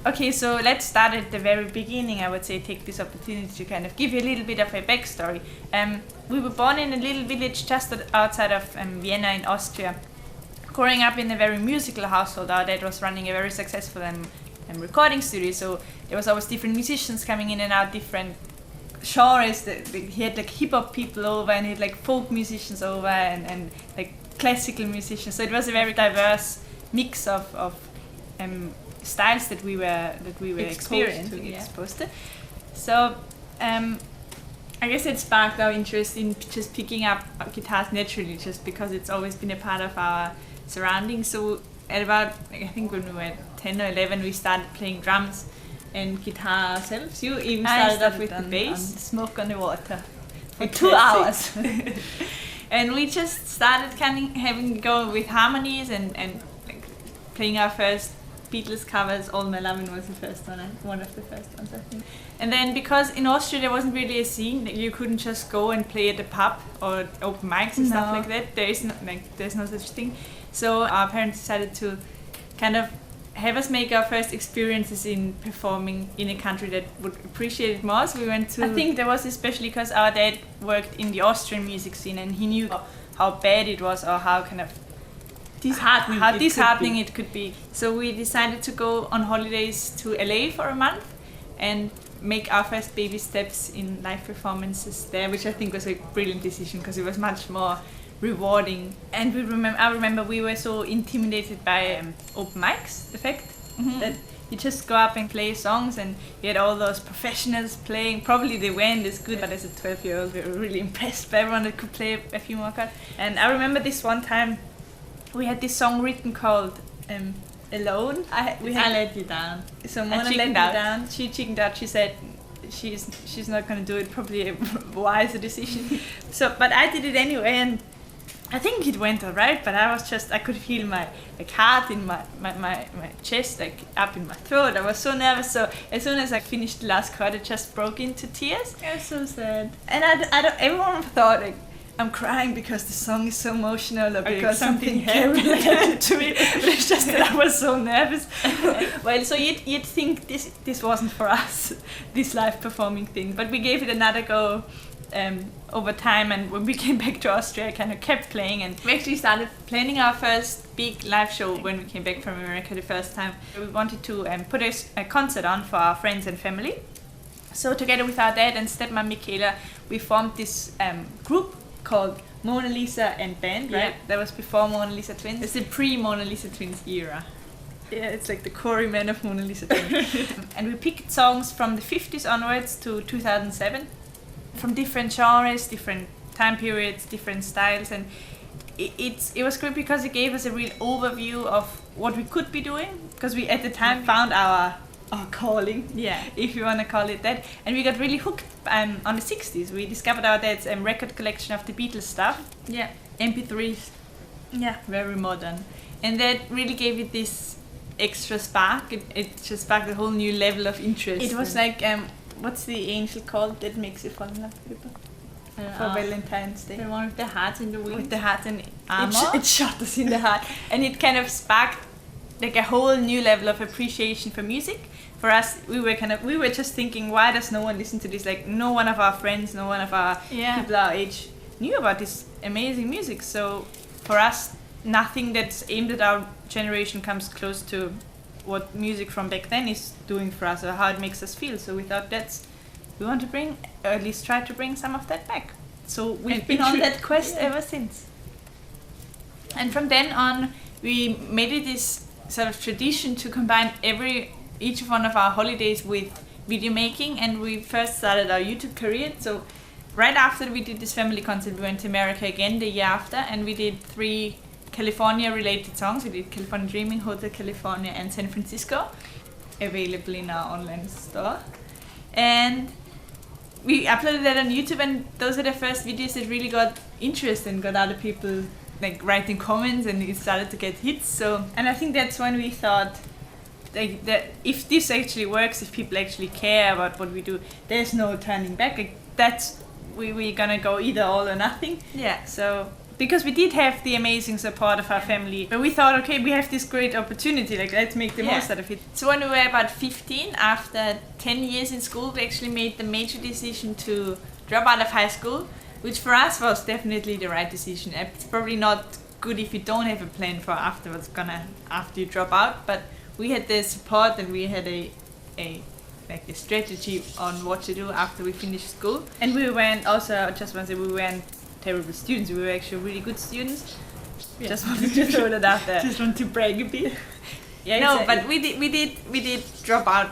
Okay, so let's start at the very beginning. I would say take this opportunity to kind of give you a little bit of a backstory. We were born in a little village just outside of Vienna in Austria. Growing up in a very musical household, our dad was running a very successful recording studio, so there was always different musicians coming in and out, different genres. He had like hip-hop people over, and he had like folk musicians over, and like classical musicians. So it was a very diverse mix of styles that we were exposed to. So I guess it sparked our interest in just picking up guitars naturally, just because it's always been a part of our surroundings. So at about, I think when we were 10 or 11, we started playing drums and guitar ourselves. You even started off with the bass. Smoke on the Water for 2 hours. And we just started kind of having to go with harmonies and like playing our first Beatles covers. All My Lovin' was the first one of the first ones, I think. And then because in Austria there wasn't really a scene, you couldn't just go and play at the pub or open mics and stuff like that. There's no such thing. So our parents decided to kind of have us make our first experiences in performing in a country that would appreciate it more. So we went to... I think there was especially because our dad worked in the Austrian music scene, and he knew how bad it was, or how kind of disheartening it could be. So we decided to go on holidays to LA for a month and make our first baby steps in live performances there, which I think was a brilliant decision because it was much more rewarding. And I remember we were so intimidated by open mics, the fact that you just go up and play songs, and you had all those professionals playing. Probably they weren't as good, but as a 12-year-old we were really impressed by everyone that could play a few more chords. And I remember this one time we had this song written called Alone. I Let You Down. So Mona let me down. She chickened out. She said she's not going to do it. Probably a wiser decision. But I did it anyway, and I think it went alright. But I could feel my heart in my chest, like up in my throat. I was so nervous. So as soon as I finished the last chord, I just broke into tears. It was so sad. And everyone thought like I'm crying because the song is so emotional, or because something happened to me. But it's just that I was so nervous. Well, so you'd think this wasn't for us, this live performing thing. But we gave it another go over time, and when we came back to Austria, I kind of kept playing, and we actually started planning our first big live show when we came back from America the first time. We wanted to put a concert on for our friends and family. So together with our dad and stepmom Michaela, we formed this group called MonaLisa and Band, right? That was before MonaLisa Twins. It's the pre-MonaLisa Twins era. Yeah, it's like the Quarrymen of MonaLisa Twins. And we picked songs from the 50s onwards to 2007, from different genres, different time periods, different styles, and it was great because it gave us a real overview of what we could be doing, because we at the time found our calling, if you want to call it that, and we got really hooked on the 60s. We discovered our dad's record collection of the Beatles stuff, MP3s, very modern, and that really gave it this extra spark. It just sparked a whole new level of interest. It was like what's the angel called that makes you fall in love with people for Valentine's Day? The one with the heart in the wings. With the heart and it shot us in the heart, and it kind of sparked like a whole new level of appreciation for music. For us, we were just thinking, why does no one listen to this? Like, no one of our friends, no one of our people our age knew about this amazing music. So for us, nothing that's aimed at our generation comes close to what music from back then is doing for us, or how it makes us feel. So we thought we want to bring, or at least try to bring some of that back. So we've been on that quest ever since. And from then on, we made it this sort of tradition to combine each one of our holidays with video making, and we first started our YouTube career. So right after we did this family concert, we went to America again the year after, and we did 3 California related songs. We did California Dreaming, Hotel California, and San Francisco, available in our online store. And we uploaded that on YouTube, and those are the first videos that really got interest and got other people like writing comments, and it started to get hits. So, and I think that's when we thought like that if this actually works, if people actually care about what we do, there's no turning back. Like, we're gonna go either all or nothing. Yeah. So because we did have the amazing support of our family, but we thought, okay, we have this great opportunity, like let's make the most out of it. So when we were about 15, after 10 years in school, we actually made the major decision to drop out of high school, which for us was definitely the right decision. It's probably not good if you don't have a plan for after you drop out, but we had the support and we had a strategy on what to do after we finished school. And we weren't also, just want to say, we weren't terrible students, we were actually really good students. Yeah. Just wanted to throw that out there. Just want to brag a bit. Yeah, no, exactly. but we did drop out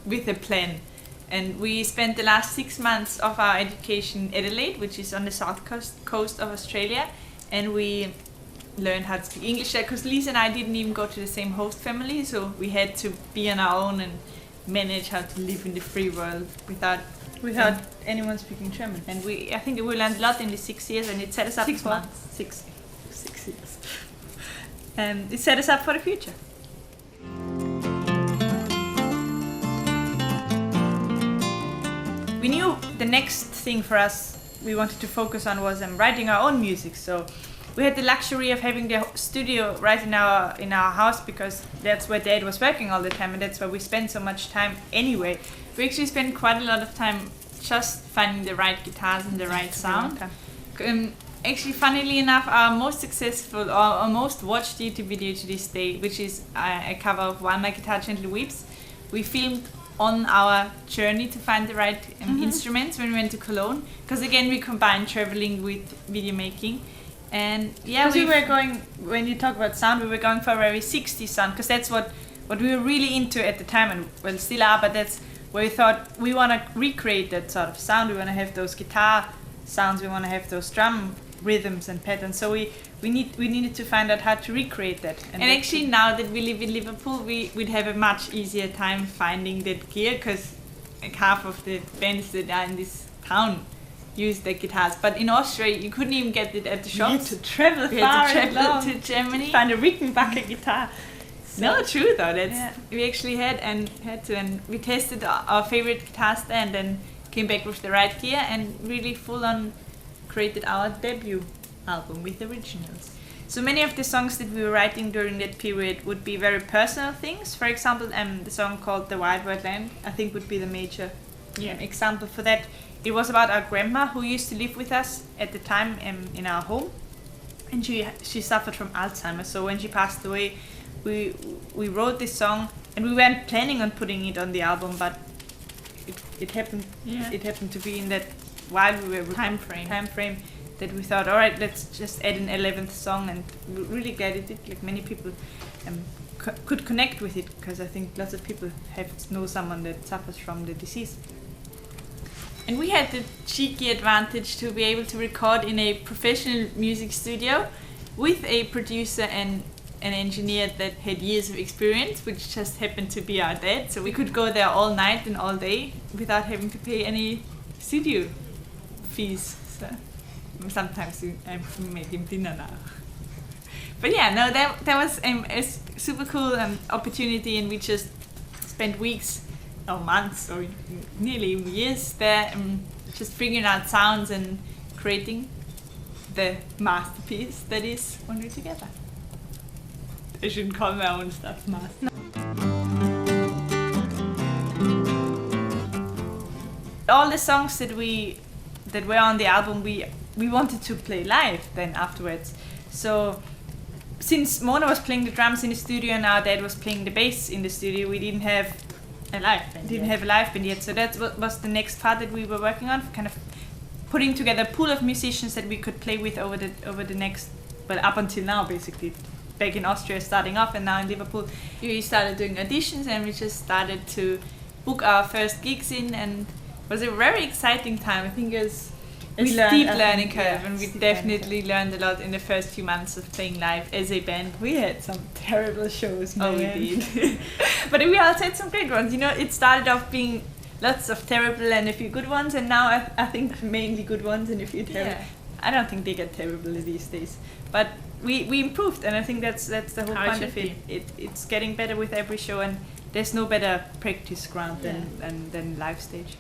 with a plan. And we spent the last 6 months of our education in Adelaide, which is on the south coast of Australia, and we learned how to speak English there, because Lisa and I didn't even go to the same host family, so we had to be on our own and manage how to live in the free world without anyone speaking German. And I think we learned a lot in the 6 years, and it set us up 6 months. 6 years. And it set us up for the future. We knew the next thing for us we wanted to focus on was writing our own music. So we had the luxury of having the studio right in our house, because that's where Dad was working all the time, and that's where we spent so much time anyway. We actually spent quite a lot of time just finding the right guitars and the right sound. Actually, funnily enough, our most successful or our most watched YouTube video to this day, which is a cover of While My Guitar Gently Weeps, we filmed on our journey to find the right instruments when we went to Cologne. Because again, we combined traveling with video making. And yeah, we were going, when you talk about sound, we were going for a very 60s sound, because that's what we were really into at the time, and well still are, but that's where we thought we want to recreate that sort of sound. We want to have those guitar sounds, we want to have those drum rhythms and patterns, so we needed to find out how to recreate that. And actually now that we live in Liverpool, we'd have a much easier time finding that gear, because like half of the bands that are in this town use their guitars, but in Austria you couldn't even get it at the shops. You had to travel far to Germany to find a Rickenbacker guitar. So no, true though. We actually had to, and we tested our favorite guitars there, and then came back with the right gear and really full on created our debut album with originals. So many of the songs that we were writing during that period would be very personal things. For example, the song called The Wild Wild Land, I think, would be the major example for that. It was about our grandma who used to live with us at the time in our home, and she suffered from Alzheimer's. So when she passed away, we wrote this song, and we weren't planning on putting it on the album, but it happened. Yeah. It happened to be in that while we were time frame that we thought, all right, let's just add an 11th song, and we're really glad it did. Like, many people could connect with it, because I think lots of people know someone that suffers from the disease. And we had the cheeky advantage to be able to record in a professional music studio with a producer and an engineer that had years of experience, which just happened to be our dad. So we could go there all night and all day without having to pay any studio fees. So sometimes I made him dinner now. But yeah, no, that was a super cool opportunity, and we just spent weeks or months or nearly years there, just figuring out sounds and creating the masterpiece that is When We're Together. I shouldn't call my own stuff master. All the songs that were on the album, we wanted to play live then afterwards. So since Mona was playing the drums in the studio and our dad was playing the bass in the studio, we didn't have a live band yet. So that was the next part that we were working on, kind of putting together a pool of musicians that we could play with over the next, up until now basically. Back in Austria starting off, and now in Liverpool we started doing auditions, and we just started to book our first gigs in, and it was a very exciting time. I think it was a steep learning curve, and we definitely learned a lot in the first few months of playing live as a band. We had some terrible shows, man. Oh, we did. But we also had some great ones. You know, it started off being lots of terrible and a few good ones, and now I think mainly good ones and a few terrible. Yeah. I don't think they get terrible these days, but we improved, and I think that's the whole point of it. It's getting better with every show, and there's no better practice ground than live stage.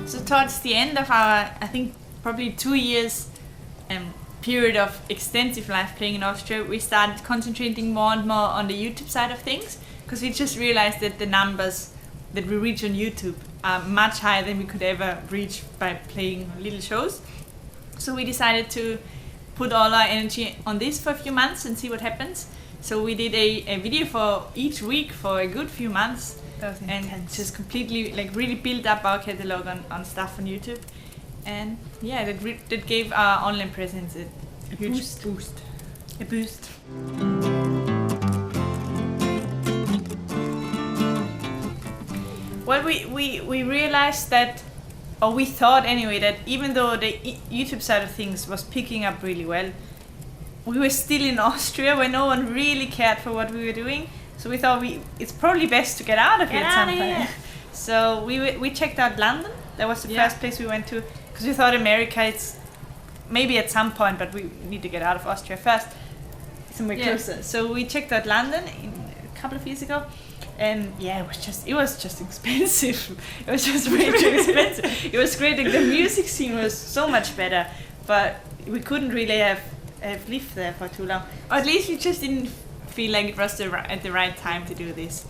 So towards the end of our, I think probably 2 years period of extensive live playing in Austria, we started concentrating more and more on the YouTube side of things, because we just realized that the numbers that we reach on YouTube are much higher than we could ever reach by playing little shows. So we decided to put all our energy on this for a few months and see what happens. So we did a video for each week for a good few months, and just completely really built up our catalog on stuff on YouTube. And yeah, that gave our online presence a huge boost. A boost. Well, we realized that, or we thought anyway, that even though the YouTube side of things was picking up really well, we were still in Austria where no one really cared for what we were doing. So we thought it's probably best to get out of here at some point. So we checked out London. That was the first place we went to, because we thought America, it's maybe at some point, but we need to get out of Austria first, somewhere closer. So we checked out London a couple of years ago. And yeah, it was just expensive. It was just way too expensive. It was great. Like, the music scene was so much better, but we couldn't really have lived there for too long. Or at least we just didn't feel like it was at the right time to do this.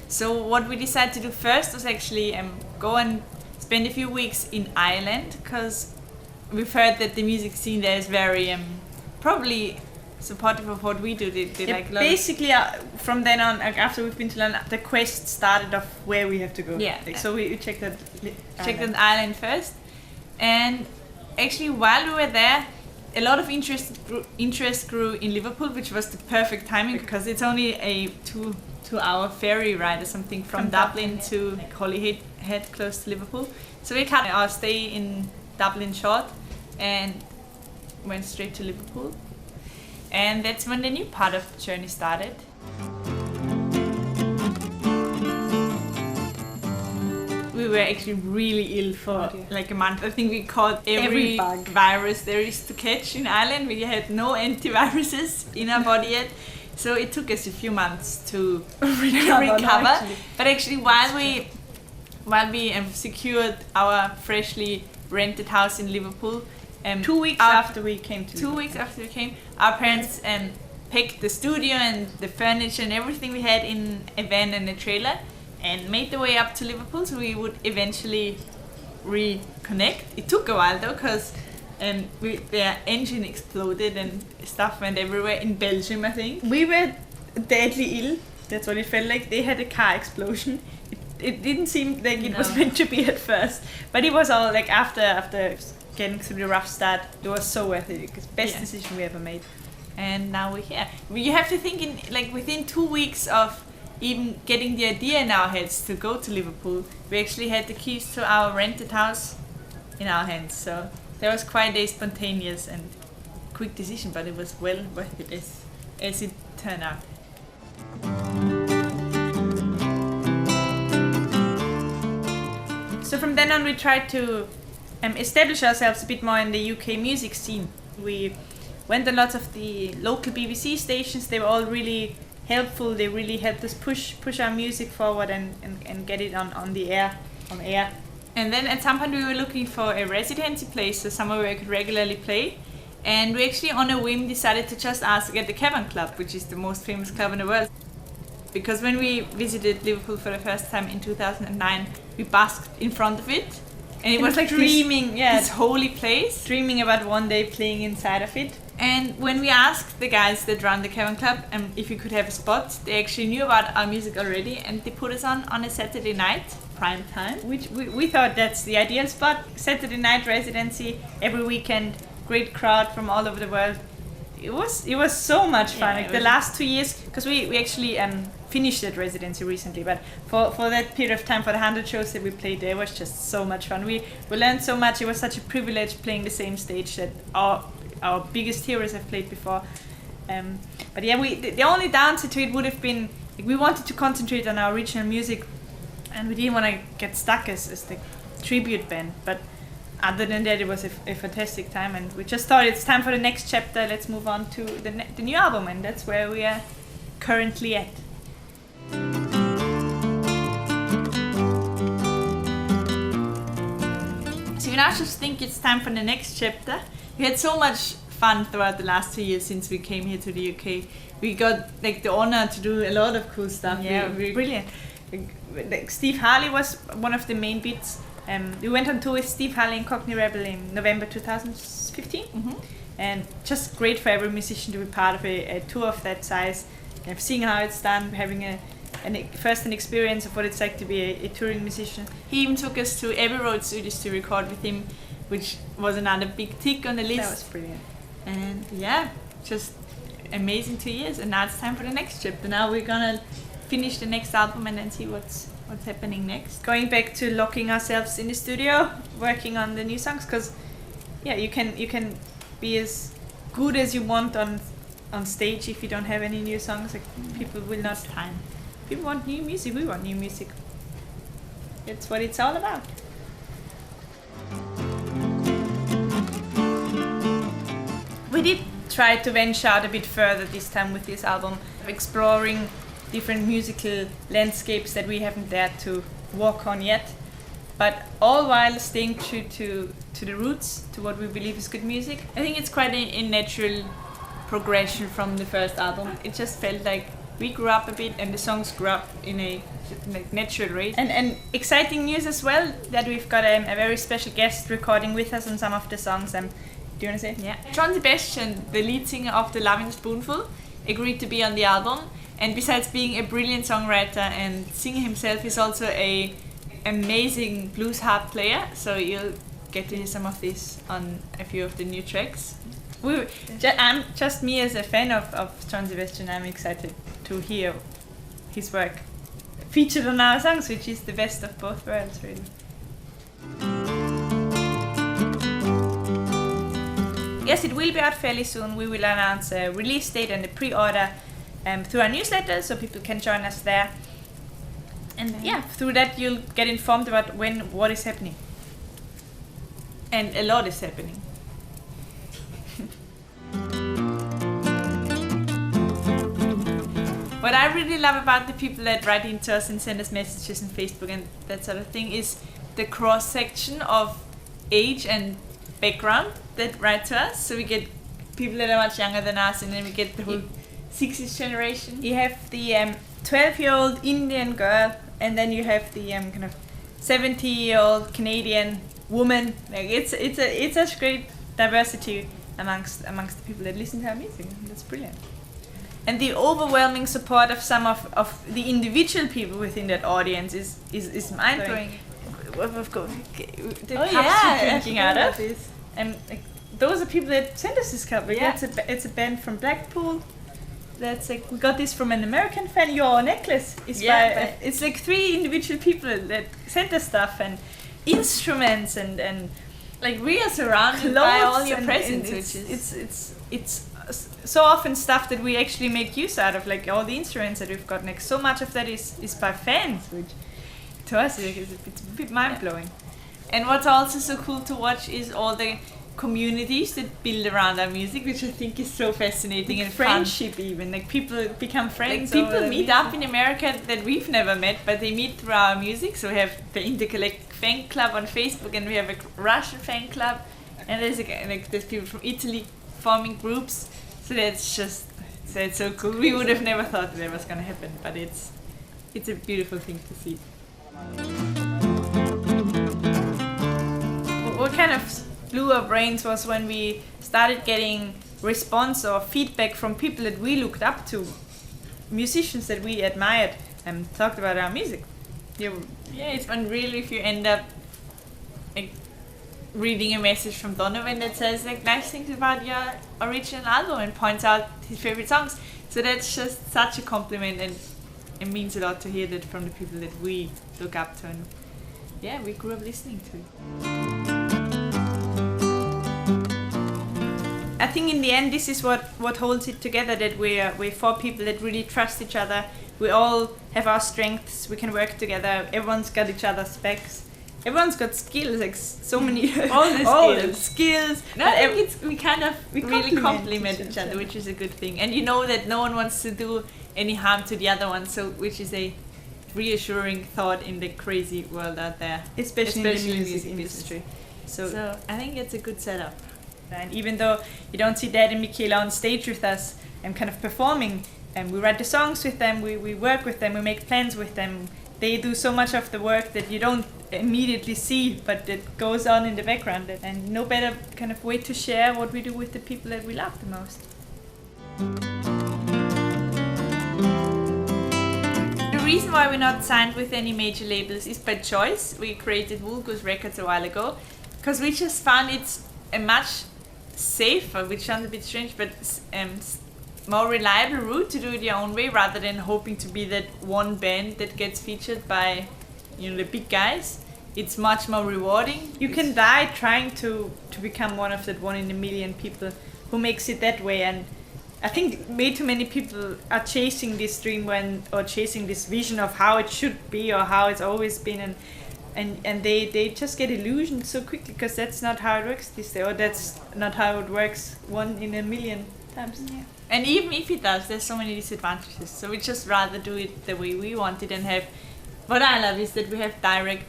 So what we decided to do first was actually go and spend a few weeks in Ireland, because we've heard that the music scene there is very probably supportive of what we do. They like a lot. Basically, from then on, after we've been to London, the quest started of where we have to go. So we checked out Ireland first, and actually while we were there, a lot of interest grew in Liverpool, which was the perfect timing, because it's only a 2-hour ferry ride or something from Dublin to Holyhead, close to Liverpool. So we cut our stay in Dublin short and went straight to Liverpool. And that's when the new part of the journey started. We were actually really ill for like a month. I think we caught every virus there is to catch in Ireland. We had no antiviruses in our body yet. So it took us a few months to recover. But actually while we secured our freshly rented house in Liverpool, 2 weeks after we came, our parents packed the studio and the furniture and everything we had in a van and a trailer, and made the way up to Liverpool so we would eventually reconnect. It took a while though, because their engine exploded and stuff went everywhere in Belgium, I think. We were deadly ill. That's what it felt like. They had a car explosion. It didn't seem like it was meant to be at first, but it was all like after getting through the rough start, it was so worth it. It's the best decision we ever made. And now we're here. You have to think within 2 weeks of even getting the idea in our heads to go to Liverpool, we actually had the keys to our rented house in our hands. So that was quite a spontaneous and quick decision, but it was well worth it as it turned out. So from then on, we tried to establish ourselves a bit more in the UK music scene. We went on lots of the local BBC stations. They were all really helpful. They really helped us push our music forward and get it on the air. And then at some point we were looking for a residency place, so somewhere where I could regularly play. And we actually on a whim decided to just ask at the Cavern Club, which is the most famous club in the world. Because when we visited Liverpool for the first time in 2009, we basked in front of it. And it was like dreaming, this holy place. Dreaming about one day playing inside of it. And when we asked the guys that run the Cavern Club if we could have a spot, they actually knew about our music already, and they put us on a Saturday night, prime time, which we thought that's the ideal spot. Saturday night residency, every weekend, great crowd from all over the world. It was so much fun. The last 2 years, because we actually finished that residency recently, but for that period of time, for the 100 shows that we played there, it was just so much fun. We learned so much. It was such a privilege playing the same stage that our biggest heroes have played before. But yeah, the only downside to it would have been we wanted to concentrate on our original music, and we didn't want to get stuck as the tribute band. But other than that, it was a fantastic time, and we just thought it's time for the next chapter. Let's move on to the new album, and that's where we are currently at. we now just think it's time for the next chapter. We had so much fun throughout the last 2 years since we came here to the UK. We got like the honor to do a lot of cool stuff. Yeah, brilliant. Like Steve Harley was one of the main beats. We went on tour with Steve Harley and Cockney Rebel in November 2015. And just great for every musician to be part of a tour of that size. Seeing how it's done, having an experience of what it's like to be a touring musician. He even took us to Abbey Road Studios to record with him, which was another big tick on the list. That was brilliant. And yeah, just amazing 2 years. And now it's time for the next chapter. Now we're gonna finish the next album and then see what's happening next. Going back to locking ourselves in the studio, working on the new songs, because yeah, you can be as good as you want on stage if you don't have any new songs. Like people will not. Time. People want new music. We want new music. That's what it's all about. We did try to venture out a bit further this time with this album, exploring different musical landscapes that we haven't dared to walk on yet, but all while staying true to the roots, to what we believe is good music. I think it's quite a natural progression from the first album. It just felt like we grew up a bit and the songs grew up in a natural rate. And exciting news as well, that we've got a very special guest recording with us on some of the songs. Do you want to say? Yeah. John Sebastian, the lead singer of The Loving Spoonful, agreed to be on the album. And besides being a brilliant songwriter and singer himself, he's also a amazing blues harp player. So you'll get to hear some of this on a few of the new tracks. I'm just me as a fan of John Sebastian. I'm excited to hear his work featured on our songs, which is the best of both worlds, really. Yes, it will be out fairly soon. We will announce a release date and a pre-order through our newsletter, so people can join us there. And yeah, through that you'll get informed about what is happening. And a lot is happening. What I really love about the people that write into us and send us messages on Facebook and that sort of thing is the cross-section of age and background that write to us. So we get people that are much younger than us, and then we get the whole 60s generation. You have the 12-year-old Indian girl, and then you have the kind of 70-year-old Canadian woman. Like it's such great diversity amongst the people that listen to our music. That's brilliant. And the overwhelming support of some of the individual people within that audience is mind-blowing. Of course, the drinking out of this. And like, those are people that sent us this cover. Yeah. It's a band from Blackpool. That's like, we got this from an American fan. Your necklace is by it's like 3 individual people that sent us stuff and instruments and like we are surrounded by all your presents, which is it's so often stuff that we actually make use out of, like all the instruments that we've got. Like so much of that is by fans, which to us it's a bit mind-blowing. And what's also so cool to watch is all the communities that build around our music, which I think is so fascinating, like and friendship fun. Even like people become friends. Like people meet up in America that we've never met, but they meet through our music. So we have the Intergalactic fan club on Facebook, and we have a Russian fan club, and there's people from Italy forming groups. So that's so cool. We would have never thought that was gonna happen, but it's a beautiful thing to see. What kind of blew our brains was when we started getting response or feedback from people that we looked up to, musicians that we admired, and talked about our music. Yeah, it's unreal if you end up like reading a message from Donovan that says like nice things about your original album and points out his favorite songs. So that's just such a compliment, and it means a lot to hear that from the people that we look up to, and yeah, we grew up listening to. I think in the end this is what holds it together, that we're 4 people that really trust each other. We all have our strengths, we can work together, everyone's got each other's backs. Everyone's got skills, like so many. all the skills. No, I think we really complement each other, which is a good thing. And you know that no one wants to do any harm to the other one, so which is a reassuring thought in the crazy world out there, especially in the music industry. So I think it's a good setup. And even though you don't see Dad and Michaela on stage with us and kind of performing, and we write the songs with them, we work with them, we make plans with them. They do so much of the work that you don't immediately see, but it goes on in the background. And no better kind of way to share what we do with the people that we love the most. The reason why we're not signed with any major labels is by choice. We created Vulgus Records a while ago because we just found it's a much safer, which sounds a bit strange, but more reliable route to do it your own way rather than hoping to be that one band that gets featured by, the big guys. It's much more rewarding. You can die trying to become one of that 1 in a million people who makes it that way. And I think way too many people are chasing this dream or chasing this vision of how it should be or how it's always been, and they just get illusioned so quickly because that's not how it works this day, or that's not how it works 1 in a million times. Yeah. And even if it does, there's so many disadvantages. So we just rather do it the way we want it and have. What I love is that we have direct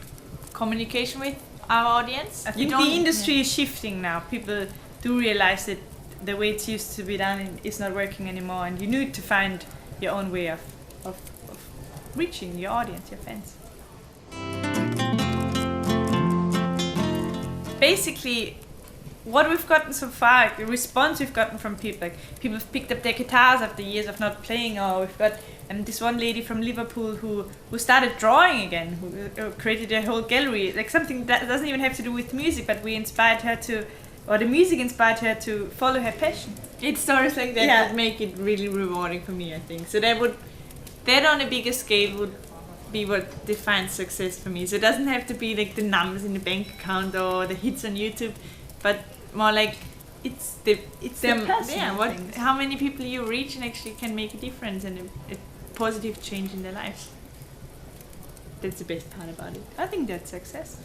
communication with our audience. I think the industry is shifting now. People do realize that the way it used to be done is not working anymore, and you need to find your own way of reaching your audience, your fans. Basically, what we've gotten so far, the response we've gotten from people, like people have picked up their guitars after years of not playing, or we've got this one lady from Liverpool who started drawing again, who created a whole gallery, like something that doesn't even have to do with music, but we inspired her to, or the music inspired her to follow her passion. It's stories like that that make it really rewarding for me, I think. So that on a bigger scale would be what defines success for me. So it doesn't have to be like the numbers in the bank account or the hits on YouTube, but more like it's the how many people you reach and actually can make a difference and a positive change in their lives. That's the best part about it. I think that's success.